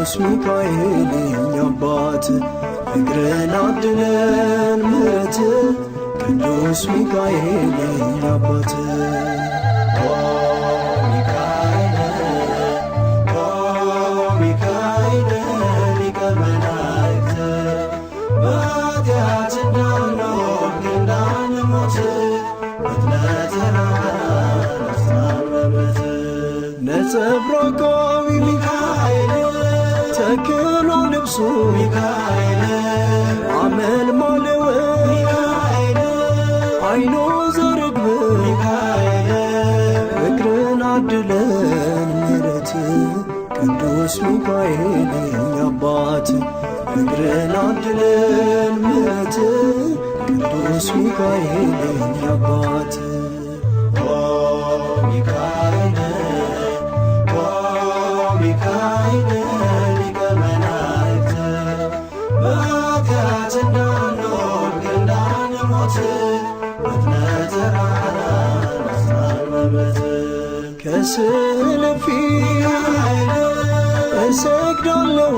ቅዱስ ሚካኤል የኛ አባት እግርን አድለን ምሕረት ቅዱስ ሚካኤል የኛ አባት ሚካኤል ሊቀ መላእክት በኃጢአት እንዳንወድቅ እንዳንሞት ነጸብራቃዊ ሚካኤል ተክኖ ልብሱ ሚካኤል አመልማለው ሚካኤል አይኖ ዘርግብ ሚካኤል እግርን አድለን ምሕረት ቅዱስ ሚካኤል የኛ አባት እግርን አድለን ምሕረት ቅዱስ ሚካኤል የኛ አባት ሚካኤል ሊቀ መላእክት በኃጢአት እንዳንወድቅ እንዳንሞት ፈጥነህ ተራራን አስታርመበት ከስዕል ፊት እሰግዳለሁ